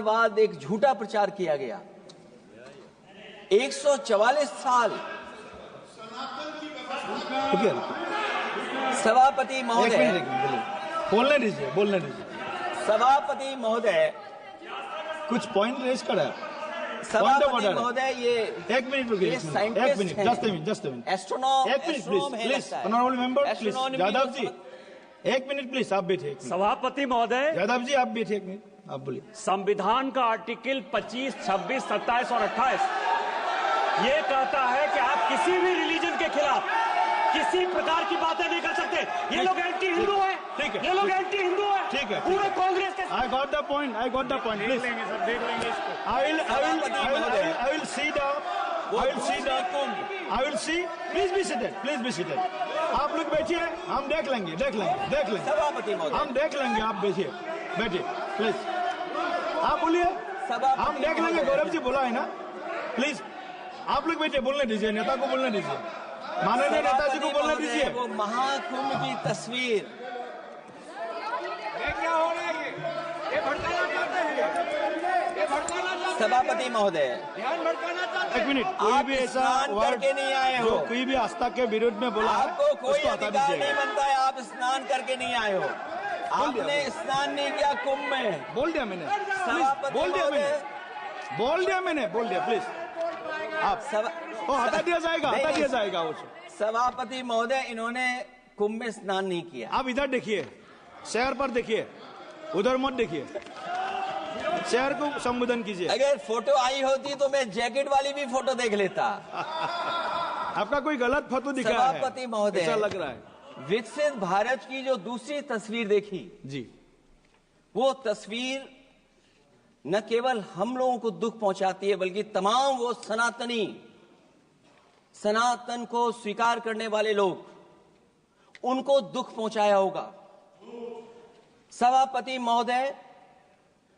बाद एक झूठा प्रचार किया गया। 144 साल। सभापति महोदय, बोलने दीजिए। सभापति महोदय, कुछ पॉइंट रेज करा। सभापति महोदय, ये एक मिनट रुकिए, एक मिनट, जस्ट a minute, एस्ट्रोनॉम, एक minute please, honourable member please, Yadav ji एक मिनट प्लीज, आप बैठे। सभापति महोदय, यादव जी आप बैठे, एक मिनट, आप बोलिए। संविधान का आर्टिकल 25, 26, 27 और 28 ये कहता है कि आप किसी भी रिलीजन के खिलाफ किसी प्रकार की बातें नहीं कर सकते। ये लोग एंटी हिंदू है, ठीक है, ये लोग एंटी हिंदू है, ठीक है, पूरे कांग्रेस के। I got the point, देख लेंगे सर, देख लेंगे इसको। I will see, please be seated, आप लोग बैठिए, हम देख लेंगे, सभापति महोदय, हम देख लेंगे, आप बैठिए प्लीज, आप बोलिए, हम देख लेंगे। गौरव जी बोला है ना, प्लीज आप लोग बैठिए, बोलने दीजिए, नेता को बोलने दीजिए, माननीय नेताजी को बोलने दीजिए। वो महाकुंभ की तस्वीर, क्या हो रहा है? ये भड़काना चाहते हैं, सभापति महोदय, ध्यान भड़काना चाहते हैं। एक मिनट, कोई भी ऐसा वर्ड करके नहीं आए हो, कोई भी आस्था के विरुद्ध में बोला है, आपको कोई उसको हटा अधिकार नहीं दीजिए। बनता है, आप स्नान करके नहीं आए हो, आपने स्नान नहीं किया कुंभ में। बोल दिया मैंने, सभापति महोदय, बोल दिया प्लीज, आप हटा दिया जाएगा उसे। सभापति महोदय, इन्होंने कुंभ में स्नान नहीं किया। आप इधर देखिए, शहर पर देखिए, उधर मत देखिए, शहर को संबोधन कीजिए। अगर फोटो आई होती तो मैं जैकेट वाली भी फोटो देख लेता। आपका कोई गलत फोटो दिखा है, सभापति महोदय, ऐसा लग रहा है। विकसित भारत की जो दूसरी तस्वीर देखी जी, वो तस्वीर न केवल हम लोगों को दुख पहुंचाती है, बल्कि तमाम वो सनातन को स्वीकार करने वाले लोग, उनको दुख पहुंचाया होगा। सभापति महोदय,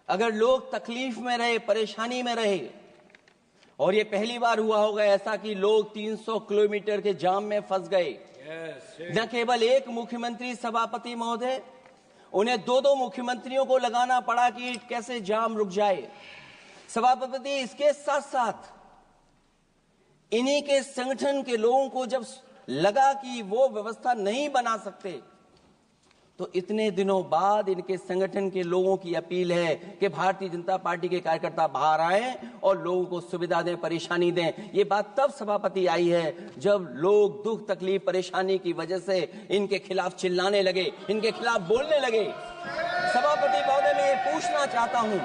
अगर लोग तकलीफ में रहे, परेशानी में रहे, और ये पहली बार हुआ होगा ऐसा कि लोग 300 किलोमीटर के जाम में फंस गए, न केवल एक मुख्यमंत्री सभापति महोदय, उन्हें 2-2 मुख्यमंत्रियों को लगाना पड़ा कि कैसे जाम रुक जाए। सभापति, इसके साथ साथ इन्हीं के संगठन के लोगों को जब लगा कि वो व्यवस्था नहीं बना सकते, तो इतने दिनों बाद इनके संगठन के लोगों की अपील है कि भारतीय जनता पार्टी के कार्यकर्ता बाहर आए और लोगों को सुविधा दें, परेशानी दें। ये बात तब सभापति आई है जब लोग दुख, तकलीफ, परेशानी की वजह से इनके खिलाफ चिल्लाने लगे, इनके खिलाफ बोलने लगे। सभापति महोदय, मैं ये पूछना चाहता हूं,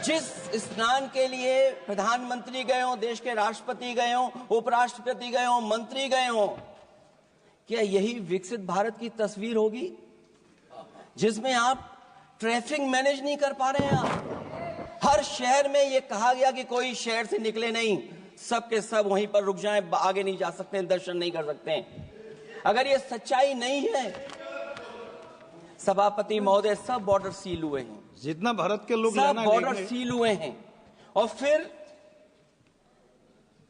जिस स्नान के लिए प्रधानमंत्री गए हो, देश के राष्ट्रपति गए हो, उपराष्ट्रपति गए हो, मंत्री गए हो, क्या यही विकसित भारत की तस्वीर होगी जिसमें आप ट्रैफिक मैनेज नहीं कर पा रहे हैं? आप हर शहर में ये कहा गया कि कोई शहर से निकले नहीं, सबके सब वहीं पर रुक जाएं, आगे नहीं जा सकते, दर्शन नहीं कर सकते। अगर ये सच्चाई नहीं है सभापति महोदय, सब बॉर्डर सील हुए हैं, जितना भारत के लोग सब बॉर्डर सील हुए हैं, और फिर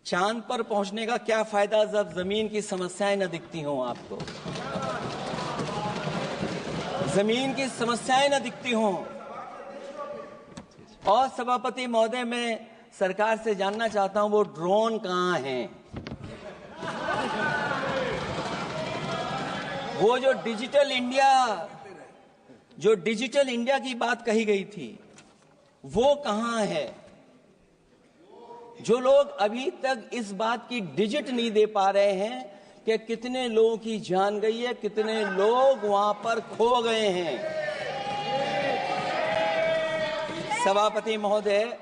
चांद पर पहुंचने का क्या फायदा जब जमीन की समस्याएं न दिखती हों आपको, जमीन की समस्याएं न दिखती हों। और सभापति महोदय, मैं सरकार से जानना चाहता हूं, वो ड्रोन कहां हैं? वो जो डिजिटल इंडिया की बात कही गई थी, वो कहां है? जो लोग अभी तक इस बात की डिजिट नहीं दे पा रहे हैं कि कितने लोगों की जान गई है, कितने लोग वहां पर खो गए हैं। सभापति महोदय,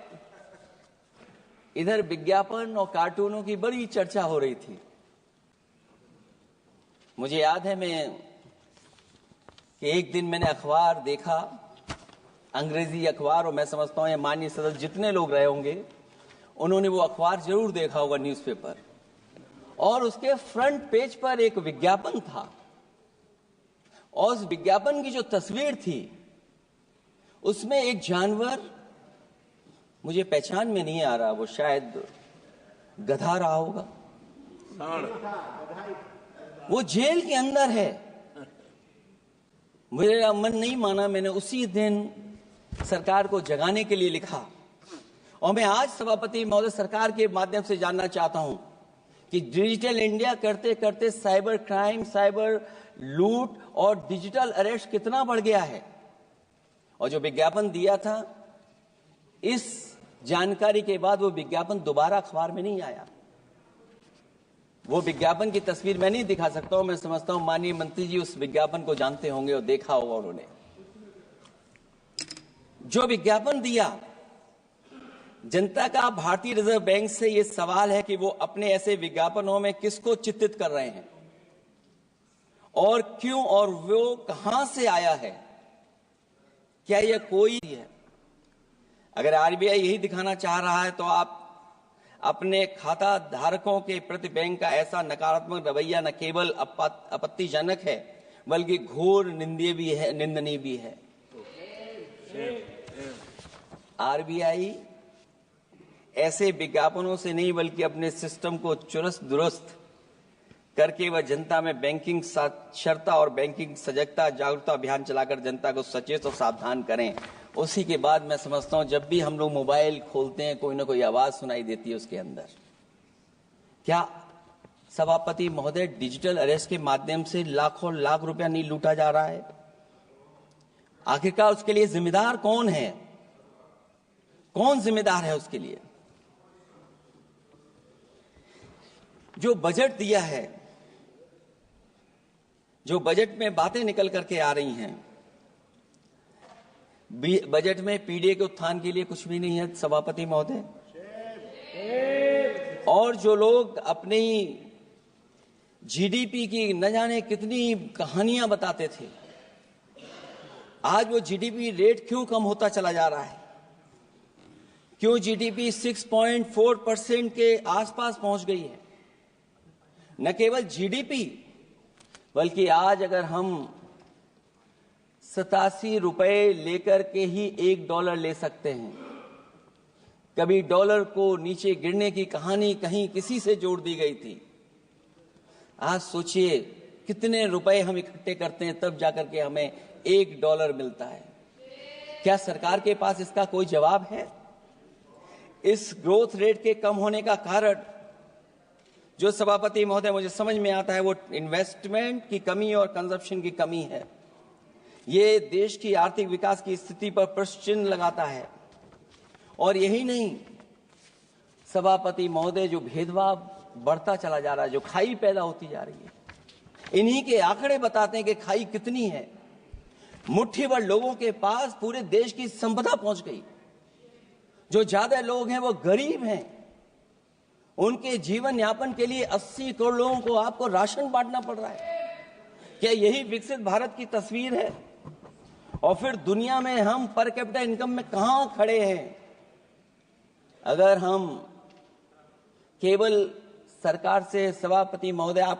इधर विज्ञापन और कार्टूनों की बड़ी चर्चा हो रही थी। मुझे याद है कि एक दिन मैंने अखबार देखा, अंग्रेजी अखबार, और मैं समझता हूं ये माननीय सदस्य जितने लोग रहे होंगे उन्होंने वो अखबार जरूर देखा होगा, न्यूज़पेपर, और उसके फ्रंट पेज पर एक विज्ञापन था, और उस विज्ञापन की जो तस्वीर थी उसमें एक जानवर, मुझे पहचान में नहीं आ रहा, वो शायद गधा रहा होगा, वो जेल के अंदर है। मेरा मन नहीं माना, मैंने उसी दिन सरकार को जगाने के लिए लिखा। और मैं आज सभापति महोदय सरकार के माध्यम से जानना चाहता हूं कि डिजिटल इंडिया करते करते साइबर क्राइम, साइबर लूट और डिजिटल अरेस्ट कितना बढ़ गया है। और जो विज्ञापन दिया था, इस जानकारी के बाद वो विज्ञापन दोबारा अखबार में नहीं आया। वो विज्ञापन की तस्वीर मैं नहीं दिखा सकता हूं। मैं समझता हूं माननीय मंत्री जी उस विज्ञापन को जानते होंगे और देखा होगा उन्होंने। जो विज्ञापन दिया, जनता का भारतीय रिजर्व बैंक से यह सवाल है कि वो अपने ऐसे विज्ञापनों में किसको चित्रित कर रहे हैं और क्यों, और वो कहां से आया है। क्या यह कोई है? अगर आरबीआई यही दिखाना चाह रहा है तो आप अपने खाता धारकों के प्रति बैंक का ऐसा नकारात्मक रवैया न केवल आपत्तिजनक है बल्कि घोर निंदनीय भी है। आरबीआई ऐसे विज्ञापनों से नहीं बल्कि अपने सिस्टम को चुस्त दुरुस्त करके वह जनता में बैंकिंग साक्षरता और बैंकिंग सजगता जागरूकता अभियान चलाकर जनता को सचेत और सावधान करें। उसी के बाद मैं समझता हूं जब भी हम लोग मोबाइल खोलते हैं कोई ना कोई आवाज सुनाई देती है उसके अंदर। क्या सभापति महोदय डिजिटल अरेस्ट के माध्यम से लाखों लाख रुपया नहीं लूटा जा रहा है? आखिरकार उसके लिए जिम्मेदार कौन है? कौन जिम्मेदार है उसके लिए? जो बजट दिया है, जो बजट में बातें निकल करके आ रही हैं, बजट में पीडीए के उत्थान के लिए कुछ भी नहीं है सभापति महोदय। और जो लोग अपनी जीडीपी की न जाने कितनी कहानियां बताते थे, आज वो जीडीपी रेट क्यों कम होता चला जा रहा है? क्यों जीडीपी 6.4% के आसपास पहुंच गई है? न केवल जीडीपी बल्कि आज अगर हम 87 रुपए लेकर के ही $1 ले सकते हैं। कभी डॉलर को नीचे गिरने की कहानी कहीं किसी से जोड़ दी गई थी। आज सोचिए कितने रुपए हम इकट्ठे करते हैं तब जाकर के हमें $1 मिलता है। क्या सरकार के पास इसका कोई जवाब है? इस ग्रोथ रेट के कम होने का कारण जो सभापति महोदय मुझे समझ में आता है वो इन्वेस्टमेंट की कमी और कंजप्शन की कमी है। ये देश की आर्थिक विकास की स्थिति पर प्रश्न चिन्ह लगाता है। और यही नहीं सभापति महोदय, जो भेदभाव बढ़ता चला जा रहा है, जो खाई पैदा होती जा रही है, इन्हीं के आंकड़े बताते हैं कि खाई कितनी है। मुट्ठी भर लोगों के पास पूरे देश की संपदा पहुंच गई। जो ज्यादा लोग हैं वो गरीब हैं। उनके जीवन यापन के लिए 80 करोड़ लोगों को आपको राशन बांटना पड़ रहा है। क्या यही विकसित भारत की तस्वीर है? और फिर दुनिया में हम पर कैपिटा इनकम में कहां खड़े हैं? अगर हम केवल सरकार से सभापति महोदय आप